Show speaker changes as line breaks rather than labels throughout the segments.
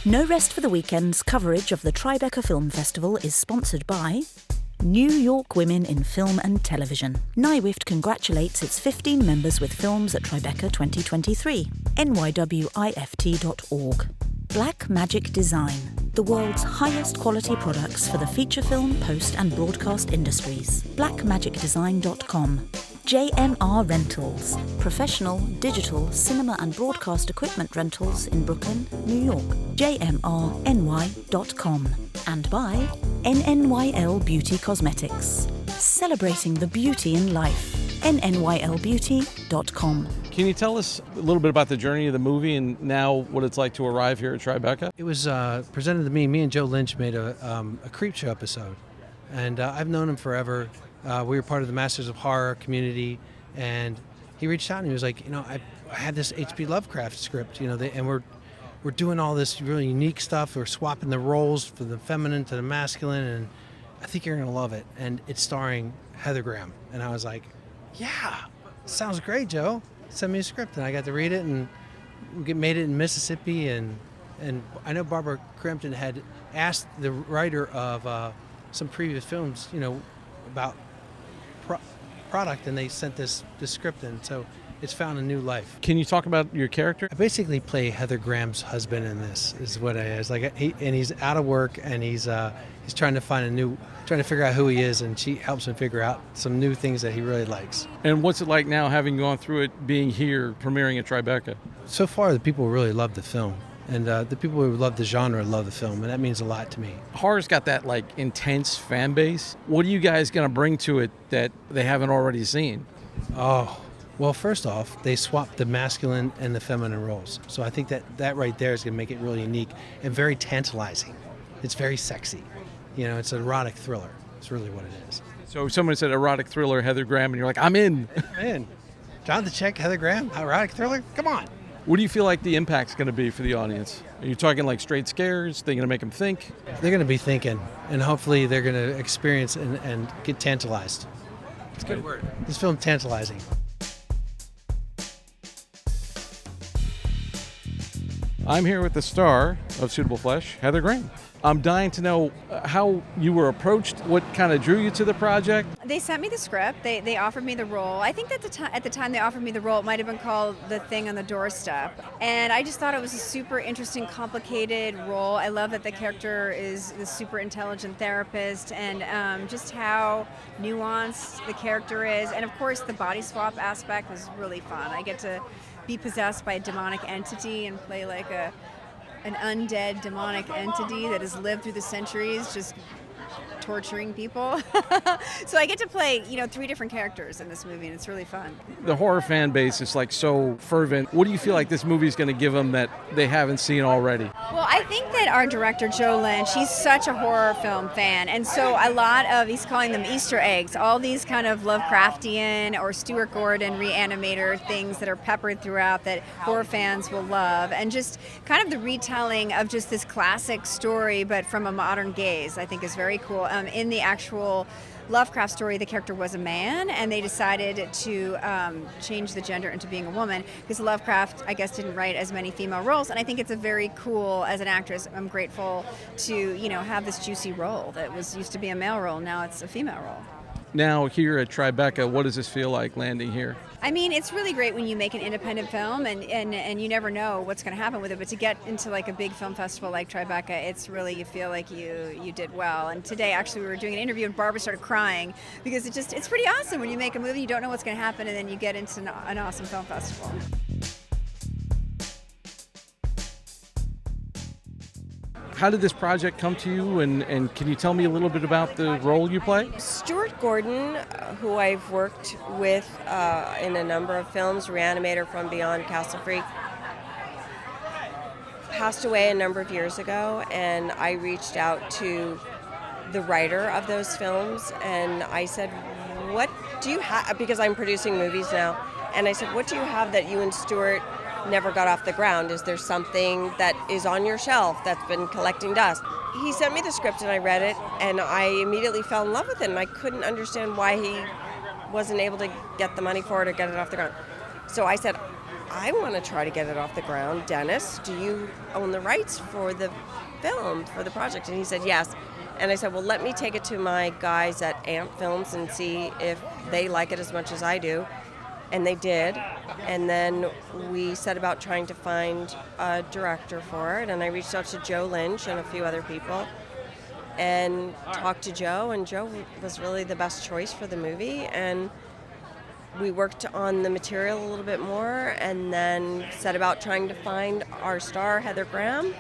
No Rest for the Weekend's coverage of the Tribeca Film Festival is sponsored by New York Women in Film and Television. NYWIFT congratulates its 15 members with films at Tribeca 2023. nywift.org. Black Magic Design, the world's highest quality products for the feature film, post and broadcast industries. blackmagicdesign.com. JMR Rentals, professional, digital, cinema and broadcast equipment rentals in Brooklyn, New York. jmrny.com. And by NNYL Beauty Cosmetics, celebrating the beauty in life. nnylbeauty.com.
Can you tell us a little bit about the journey of the movie and now what it's like to arrive here at Tribeca?
It was presented to me. Me and Joe Lynch made a Creepshow episode, and I've known him forever. We were part of the Masters of Horror community, and he reached out and he was like, I had this HP Lovecraft script, and we're doing all this really unique stuff. We're swapping the roles from the feminine to the masculine, and I think you're going to love it. And it's starring Heather Graham. And I was like, yeah, sounds great, Joe. Send me a script. And I got to read it, and we made it in Mississippi. And I know Barbara Crampton had asked the writer of some previous films, about product, and they sent this script in, so it's found a new life.
Can you talk about your character?
I basically play Heather Graham's husband in this, is what I is. And he's out of work, and he's trying to figure out who he is, and she helps him figure out some new things that he really likes.
And what's it like now, having gone through it, being here, premiering at Tribeca?
So far, the people really love the film. And the people who love the genre love the film, and that means a lot to me.
Horror's got that intense fan base. What are you guys going to bring to it that they haven't already seen?
Oh, well, first off, they swapped the masculine and the feminine roles. So I think that right there is going to make it really unique and very tantalizing. It's very sexy. It's an erotic thriller. It's really what it is.
So if someone said erotic thriller, Heather Graham, and you're like, I'm in.
I'm in. Jonathan Schaech, Heather Graham, erotic thriller? Come on.
What do you feel like the impact's going to be for the audience? Are you talking straight scares? They're going to make them think?
They're going to be thinking, and hopefully they're going to experience and get tantalized. It's a good word. This film's tantalizing.
I'm here with the star of Suitable Flesh, Heather Graham. I'm dying to know how you were approached, what kind of drew you to the project.
They sent me the script. They offered me the role. I think that at the time they offered me the role, it might have been called The Thing on the Doorstep. And I just thought it was a super interesting, complicated role. I love that the character is the super intelligent therapist, and just how nuanced the character is. And of course, the body swap aspect was really fun. I get to be possessed by a demonic entity and play an undead demonic entity that has lived through the centuries, just torturing people. So I get to play, 3 different characters in this movie, and it's really fun.
The horror fan base is so fervent. What do you feel like this movie is going to give them that they haven't seen already?
Well, I think that our director, Joe Lynch, he's such a horror film fan. And so a lot of, he's calling them Easter eggs, all these kind of Lovecraftian or Stuart Gordon reanimator things that are peppered throughout that horror fans will love. And just kind of the retelling of just this classic story, but from a modern gaze, I think is very cool. In the actual Lovecraft story, the character was a man, and they decided to change the gender into being a woman because Lovecraft, I guess, didn't write as many female roles. And I think it's a very cool, as an actress, I'm grateful to, have this juicy role that used to be a male role. Now it's a female role.
Now here at Tribeca, what does this feel like landing here?
I mean, it's really great when you make an independent film and you never know what's going to happen with it. But to get into a big film festival like Tribeca, it's really, you feel like you did well. And today, actually, we were doing an interview and Barbara started crying because it's pretty awesome when you make a movie, you don't know what's going to happen, and then you get into an awesome film festival.
How did this project come to you, and can you tell me a little bit about the role you play?
Stuart Gordon, who I've worked with in a number of films, Reanimator, From Beyond, Castle Freak, passed away a number of years ago, and I reached out to the writer of those films, and I said, what do you have, because I'm producing movies now, and I said, what do you have that you and Stuart never got off the ground? Is there something that is on your shelf that's been collecting dust? He sent me the script and I read it, and I immediately fell in love with it, and I couldn't understand why he wasn't able to get the money for it or get it off the ground. So I said, I want to try to get it off the ground. Dennis, do you own the rights for the film, for the project? And he said, yes. And I said, well, let me take it to my guys at Ant Films and see if they like it as much as I do. And they did. And then we set about trying to find a director for it. And I reached out to Joe Lynch and a few other people and talked to Joe. And Joe was really the best choice for the movie. And we worked on the material a little bit more and then set about trying to find our star, Heather Graham,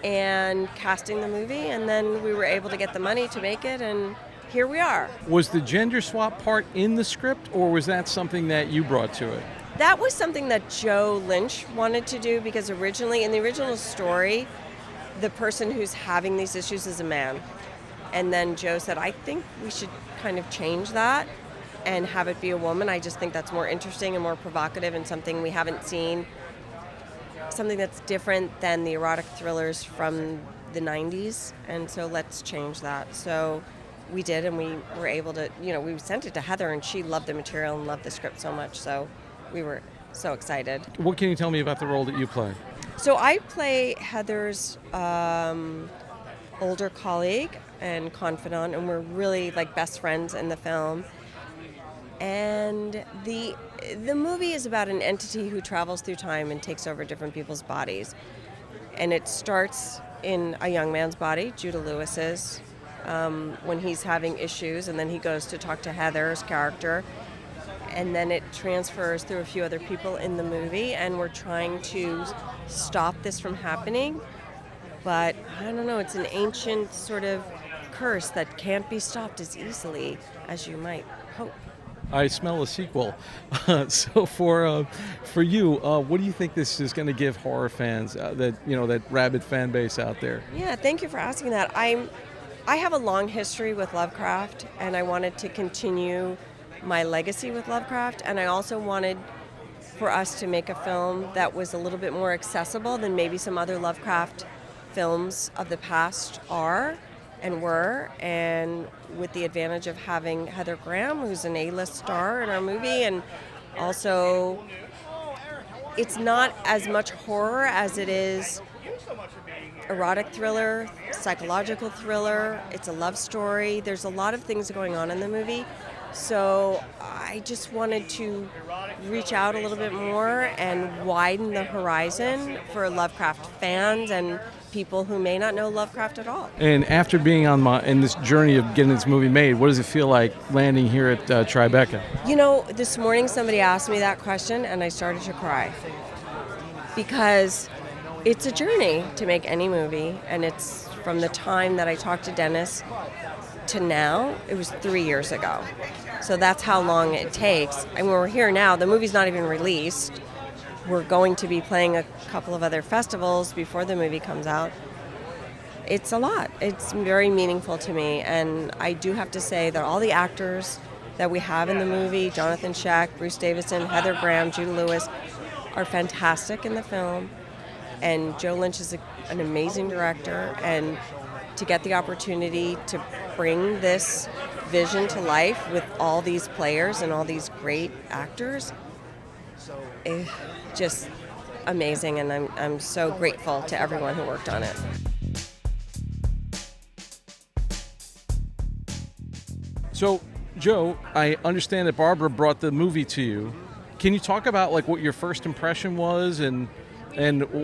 and casting the movie. And then we were able to get the money to make it, and here we are.
Was the gender swap part in the script, or was that something that you brought to it?
That was something that Joe Lynch wanted to do, because originally, in the original story, the person who's having these issues is a man. And then Joe said, I think we should kind of change that and have it be a woman. I just think that's more interesting and more provocative and something we haven't seen, something that's different than the erotic thrillers from the 90s, and so let's change that. So we did, and we were able to, we sent it to Heather, and she loved the material and loved the script so much, so we were so excited.
What can you tell me about the role that you play?
So I play Heather's older colleague and confidant, and we're really like best friends in the film. And the movie is about an entity who travels through time and takes over different people's bodies. And it starts in a young man's body, Judah Lewis's, when he's having issues, and then he goes to talk to Heather's character. And then it transfers through a few other people in the movie, and we're trying to stop this from happening. But I don't know, it's an ancient sort of curse that can't be stopped as easily as you might hope.
I smell a sequel. So for you, what do you think this is going to give horror fans, that rabid fan base out there?
Yeah, thank you for asking that. I have a long history with Lovecraft, and I wanted to continue my legacy with Lovecraft, and I also wanted for us to make a film that was a little bit more accessible than maybe some other Lovecraft films of the past are and were, and with the advantage of having Heather Graham, who's an A-list star in our movie, and also it's not as much horror as it is erotic thriller, psychological thriller, it's a love story. There's a lot of things going on in the movie, so I just wanted to reach out a little bit more and widen the horizon for Lovecraft fans and people who may not know Lovecraft at all.
And after being in this journey of getting this movie made, what does it feel like landing here at Tribeca?
This morning somebody asked me that question, and I started to cry. Because it's a journey to make any movie, and it's from the time that I talked to Dennis to now, it was 3 years ago. So that's how long it takes. And we're here now, the movie's not even released. We're going to be playing a couple of other festivals before the movie comes out. It's a lot. It's very meaningful to me, and I do have to say that all the actors that we have in the movie, Jonathan Schaech, Bruce Davison, Heather Graham, Judah Lewis, are fantastic in the film, and Joe Lynch is an amazing director, and to get the opportunity to bring this vision to life with all these players and all these great actors, just amazing, and I'm so grateful to everyone who worked on it.
So, Joe, I understand that Barbara brought the movie to you. Can you talk about what your first impression was and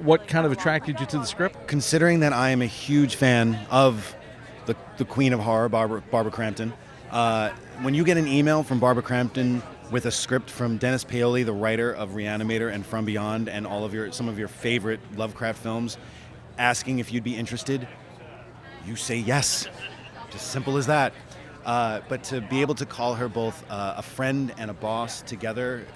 what kind of attracted you to the script?
Considering that I am a huge fan of the Queen of Horror, Barbara Crampton, when you get an email from Barbara Crampton with a script from Dennis Paoli, the writer of Reanimator and From Beyond and some of your favorite Lovecraft films, asking if you'd be interested, you say yes. Just simple as that. But to be able to call her both a friend and a boss together,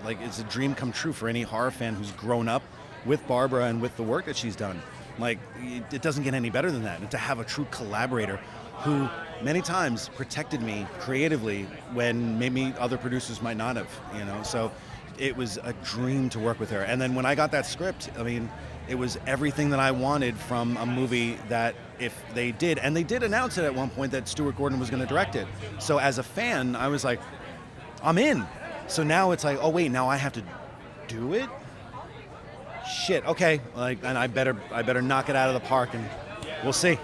it's a dream come true for any horror fan who's grown up with Barbara and with the work that she's done. It doesn't get any better than that. And to have a true collaborator who many times protected me creatively when maybe other producers might not have, So it was a dream to work with her. And then when I got that script, it was everything that I wanted from a movie that if they did, and they did announce it at one point that Stuart Gordon was going to direct it. So as a fan, I was like, I'm in. So now it's like, oh wait, now I have to do it? shit, okay, like, and I better knock it out of the park, and we'll see.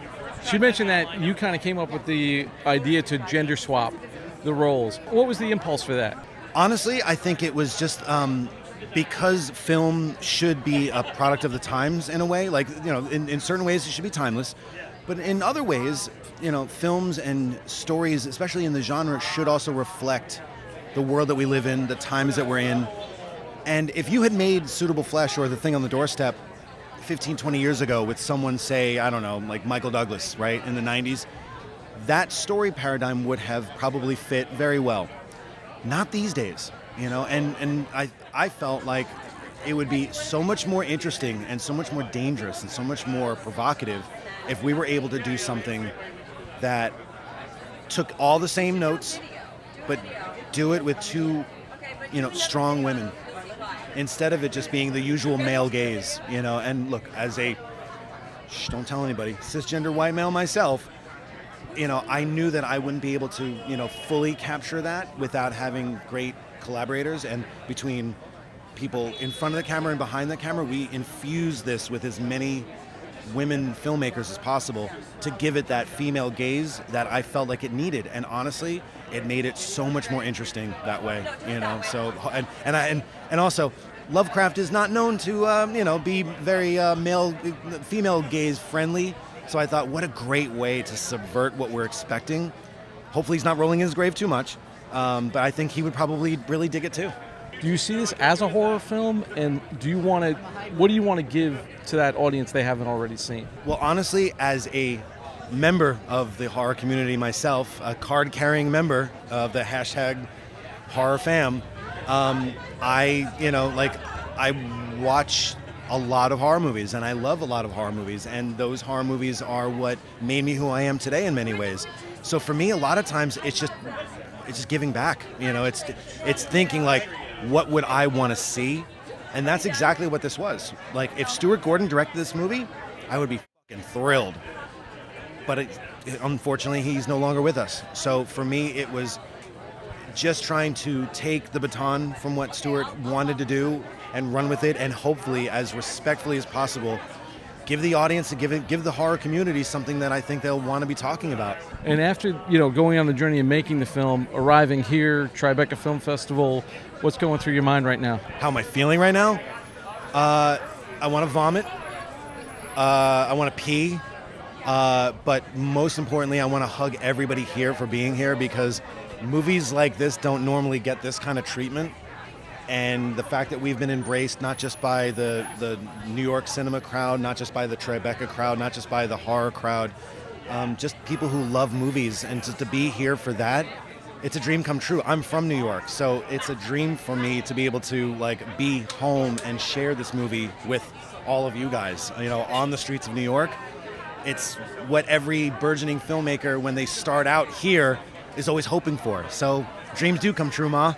She mentioned that you kind of came up with the idea to gender swap the roles. What was the impulse for that?
Honestly, I think it was just because film should be a product of the times in a way. Like, in certain ways it should be timeless, but in other ways, films and stories, especially in the genre, should also reflect the world that we live in, the times that we're in. And if you had made Suitable Flesh or The Thing on the Doorstep 15, 20 years ago with someone, say, I don't know, like Michael Douglas, right, in the 90s, that story paradigm would have probably fit very well. Not these days, and I felt like it would be so much more interesting and so much more dangerous and so much more provocative if we were able to do something that took all the same notes, but do it with two, strong women, instead of it just being the usual male gaze, and look, as a, don't tell anybody, cisgender white male myself, I knew that I wouldn't be able to, fully capture that without having great collaborators. And between people in front of the camera and behind the camera, we infused this with as many women filmmakers as possible to give it that female gaze that I felt like it needed. And honestly, it made it so much more interesting that way, So, and also, Lovecraft is not known to, be very female gaze friendly. So I thought, what a great way to subvert what we're expecting. Hopefully he's not rolling in his grave too much, but I think he would probably really dig it too.
Do you see this as a horror film, and what do you want to give to that audience they haven't already seen?
Well, honestly, as a member of the horror community myself, a card-carrying member of the #HorrorFam, I watch a lot of horror movies, and I love a lot of horror movies, and those horror movies are what made me who I am today in many ways. So for me, a lot of times it's just giving back. It's thinking like, what would I want to see? And that's exactly what this was. Like, if Stuart Gordon directed this movie, I would be fucking thrilled. But unfortunately, he's no longer with us. So for me, it was just trying to take the baton from what Stuart wanted to do and run with it, and hopefully, as respectfully as possible, give the audience and give the horror community something that I think they'll want to be talking about.
And after, going on the journey of making the film, arriving here, Tribeca Film Festival, what's going through your mind right now?
How am I feeling right now? I want to vomit. I want to pee. But most importantly, I want to hug everybody here for being here, because movies like this don't normally get this kind of treatment. And the fact that we've been embraced not just by the New York cinema crowd, not just by the Tribeca crowd, not just by the horror crowd, just people who love movies, and to be here for that, it's a dream come true. I'm from New York, so it's a dream for me to be able to be home and share this movie with all of you guys, on the streets of New York. It's what every burgeoning filmmaker, when they start out here, is always hoping for. So dreams do come true, Ma.